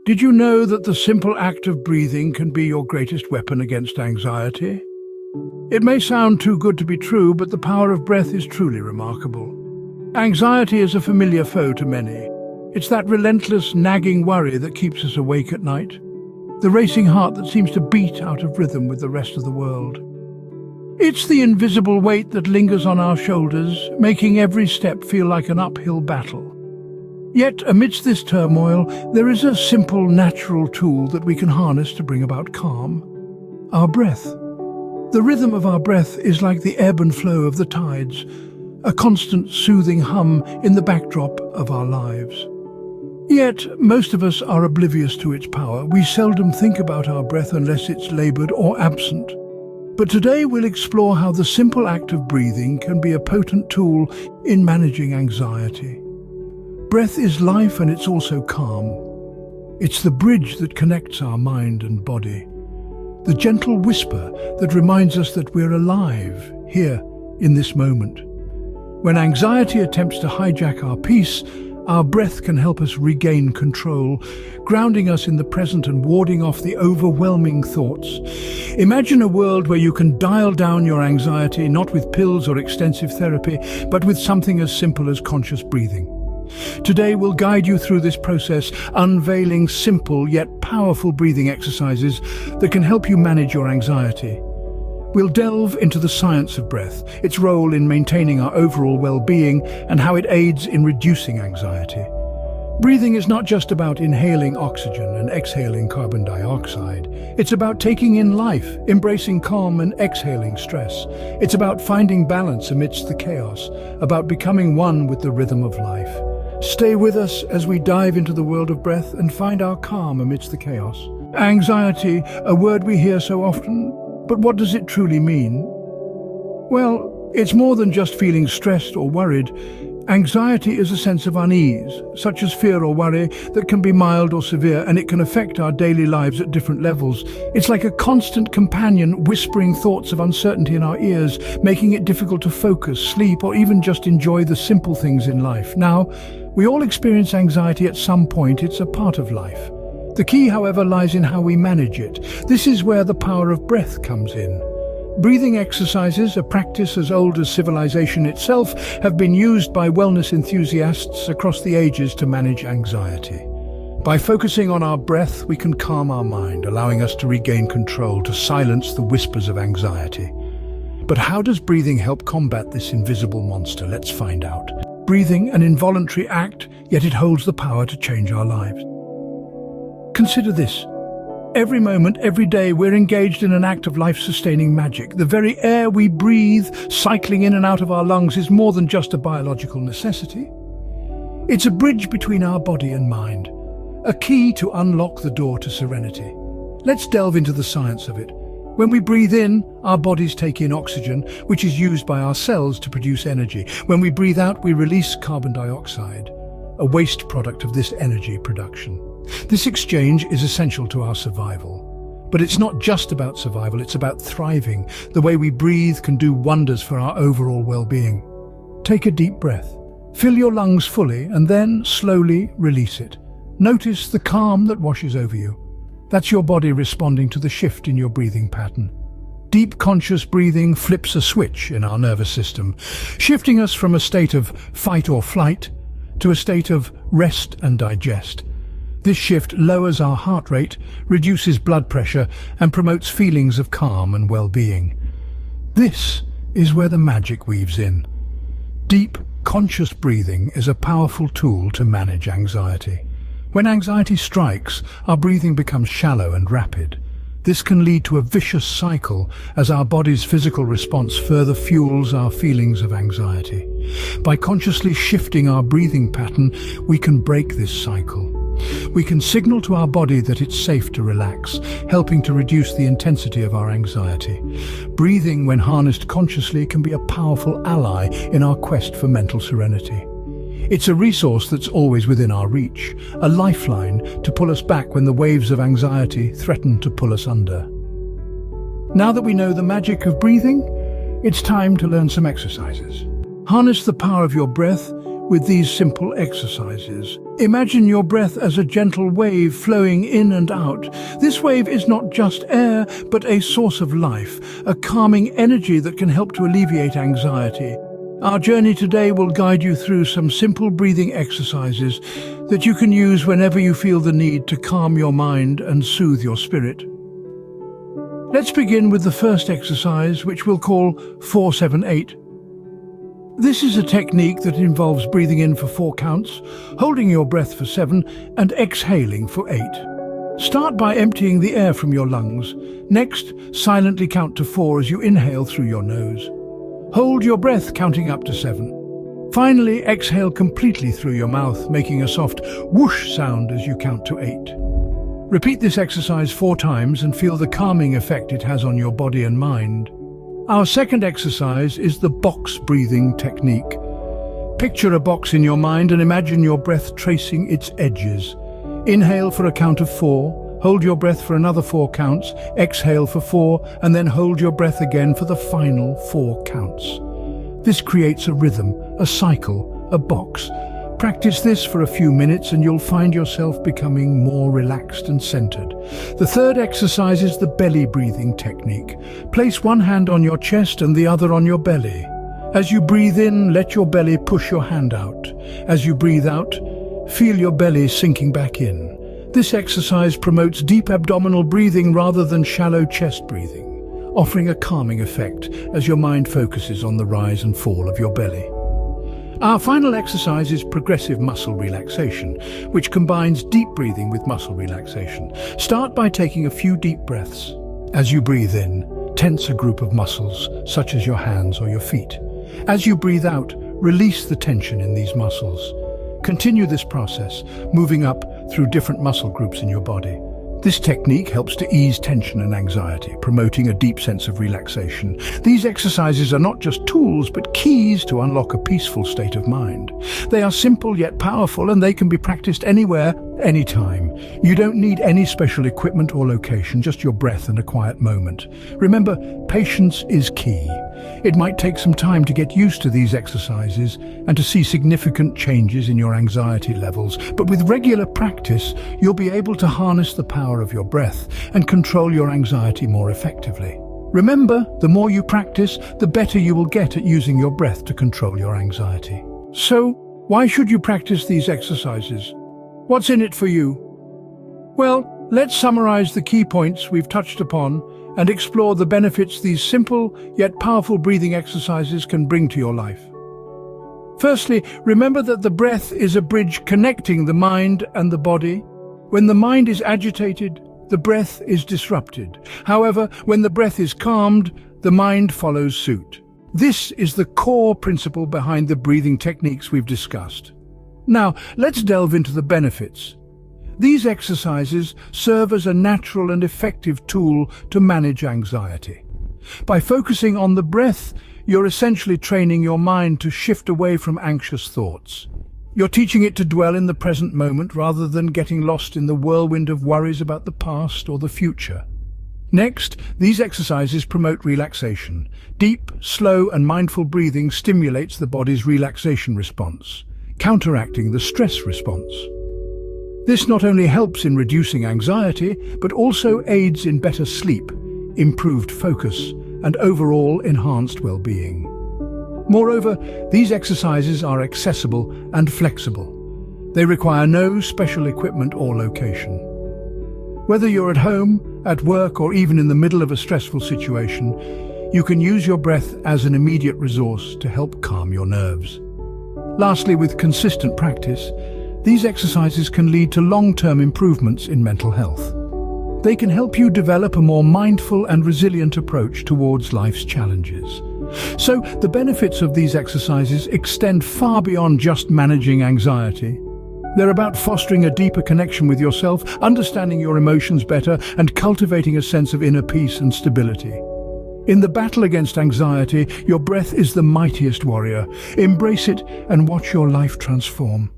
Did you know that the simple act of breathing can be your greatest weapon against anxiety? It may sound too good to be true, but the power of breath is truly remarkable. Anxiety is a familiar foe to many. It's that relentless, nagging worry that keeps us awake at night. The racing heart that seems to beat out of rhythm with the rest of the world. It's the invisible weight that lingers on our shoulders, making every step feel like an uphill battle. Yet, amidst this turmoil, there is a simple, natural tool that we can harness to bring about calm: our breath. The rhythm of our breath is like the ebb and flow of the tides, a constant, soothing hum in the backdrop of our lives. Yet, most of us are oblivious to its power. We seldom think about our breath unless it's labored or absent. But today we'll explore how the simple act of breathing can be a potent tool in managing anxiety. Breath is life, and it's also calm. It's the bridge that connects our mind and body. The gentle whisper that reminds us that we're alive, here, in this moment. When anxiety attempts to hijack our peace, our breath can help us regain control, grounding us in the present and warding off the overwhelming thoughts. Imagine a world where you can dial down your anxiety, not with pills or extensive therapy, but with something as simple as conscious breathing. Today we'll guide you through this process, unveiling simple yet powerful breathing exercises that can help you manage your anxiety. We'll delve into the science of breath, its role in maintaining our overall well-being, and how it aids in reducing anxiety. Breathing is not just about inhaling oxygen and exhaling carbon dioxide. It's about taking in life, embracing calm and exhaling stress. It's about finding balance amidst the chaos, about becoming one with the rhythm of life. Stay with us as we dive into the world of breath and find our calm amidst the chaos. Anxiety, a word we hear so often, but what does it truly mean? Well, it's more than just feeling stressed or worried. Anxiety is a sense of unease, such as fear or worry, that can be mild or severe, and it can affect our daily lives at different levels. It's like a constant companion whispering thoughts of uncertainty in our ears, making it difficult to focus, sleep, or even just enjoy the simple things in life. Now, we all experience anxiety at some point. It's a part of life. The key, however, lies in how we manage it. This is where the power of breath comes in. Breathing exercises, a practice as old as civilization itself, have been used by wellness enthusiasts across the ages to manage anxiety. By focusing on our breath, we can calm our mind, allowing us to regain control, to silence the whispers of anxiety. But how does breathing help combat this invisible monster? Let's find out. Breathing, an involuntary act, yet it holds the power to change our lives. Consider this. Every moment, every day, we're engaged in an act of life-sustaining magic. The very air we breathe, cycling in and out of our lungs, is more than just a biological necessity. It's a bridge between our body and mind, a key to unlock the door to serenity. Let's delve into the science of it. When we breathe in, our bodies take in oxygen, which is used by our cells to produce energy. When we breathe out, we release carbon dioxide, a waste product of this energy production. This exchange is essential to our survival. But it's not just about survival, it's about thriving. The way we breathe can do wonders for our overall well-being. Take a deep breath. Fill your lungs fully and then slowly release it. Notice the calm that washes over you. That's your body responding to the shift in your breathing pattern. Deep conscious breathing flips a switch in our nervous system, shifting us from a state of fight or flight to a state of rest and digest. This shift lowers our heart rate, reduces blood pressure, and promotes feelings of calm and well-being. This is where the magic weaves in. Deep, conscious breathing is a powerful tool to manage anxiety. When anxiety strikes, our breathing becomes shallow and rapid. This can lead to a vicious cycle as our body's physical response further fuels our feelings of anxiety. By consciously shifting our breathing pattern, we can break this cycle. We can signal to our body that it's safe to relax, helping to reduce the intensity of our anxiety. Breathing, when harnessed consciously, can be a powerful ally in our quest for mental serenity. It's a resource that's always within our reach, a lifeline to pull us back when the waves of anxiety threaten to pull us under. Now that we know the magic of breathing, it's time to learn some exercises. Harness the power of your breath with these simple exercises. Imagine your breath as a gentle wave flowing in and out. This wave is not just air, but a source of life, a calming energy that can help to alleviate anxiety. Our journey today will guide you through some simple breathing exercises that you can use whenever you feel the need to calm your mind and soothe your spirit. Let's begin with the first exercise, which we'll call 4-7-8. This is a technique that involves breathing in for 4 counts, holding your breath for 7, and exhaling for 8. Start by emptying the air from your lungs. Next, silently count to 4 as you inhale through your nose. Hold your breath, counting up to 7. Finally, exhale completely through your mouth, making a soft whoosh sound as you count to 8. Repeat this exercise 4 times and feel the calming effect it has on your body and mind. Our second exercise is the box breathing technique. Picture a box in your mind and imagine your breath tracing its edges. Inhale for a count of 4, hold your breath for another 4 counts, exhale for 4, and then hold your breath again for the final 4 counts. This creates a rhythm, a cycle, a box. Practice this for a few minutes and you'll find yourself becoming more relaxed and centered. The third exercise is the belly breathing technique. Place one hand on your chest and the other on your belly. As you breathe in, let your belly push your hand out. As you breathe out, feel your belly sinking back in. This exercise promotes deep abdominal breathing rather than shallow chest breathing, offering a calming effect as your mind focuses on the rise and fall of your belly. Our final exercise is progressive muscle relaxation, which combines deep breathing with muscle relaxation. Start by taking a few deep breaths. As you breathe in, tense a group of muscles, such as your hands or your feet. As you breathe out, release the tension in these muscles. Continue this process, moving up through different muscle groups in your body. This technique helps to ease tension and anxiety, promoting a deep sense of relaxation. These exercises are not just tools, but keys to unlock a peaceful state of mind. They are simple yet powerful, and they can be practiced anywhere, anytime. You don't need any special equipment or location, just your breath and a quiet moment. Remember, patience is key. It might take some time to get used to these exercises and to see significant changes in your anxiety levels, but with regular practice, you'll be able to harness the power of your breath and control your anxiety more effectively. Remember, the more you practice, the better you will get at using your breath to control your anxiety. So, why should you practice these exercises? What's in it for you? Well, let's summarize the key points we've touched upon and explore the benefits these simple yet powerful breathing exercises can bring to your life. Firstly, remember that the breath is a bridge connecting the mind and the body. When the mind is agitated, the breath is disrupted. However, when the breath is calmed, the mind follows suit. This is the core principle behind the breathing techniques we've discussed. Now, let's delve into the benefits. These exercises serve as a natural and effective tool to manage anxiety. By focusing on the breath, you're essentially training your mind to shift away from anxious thoughts. You're teaching it to dwell in the present moment rather than getting lost in the whirlwind of worries about the past or the future. Next, these exercises promote relaxation. Deep, slow, and mindful breathing stimulates the body's relaxation response, counteracting the stress response. This not only helps in reducing anxiety, but also aids in better sleep, improved focus, and overall enhanced well-being. Moreover, these exercises are accessible and flexible. They require no special equipment or location. Whether you're at home, at work, or even in the middle of a stressful situation, you can use your breath as an immediate resource to help calm your nerves. Lastly, with consistent practice, these exercises can lead to long-term improvements in mental health. They can help you develop a more mindful and resilient approach towards life's challenges. So, the benefits of these exercises extend far beyond just managing anxiety. They're about fostering a deeper connection with yourself, understanding your emotions better, and cultivating a sense of inner peace and stability. In the battle against anxiety, your breath is the mightiest warrior. Embrace it and watch your life transform.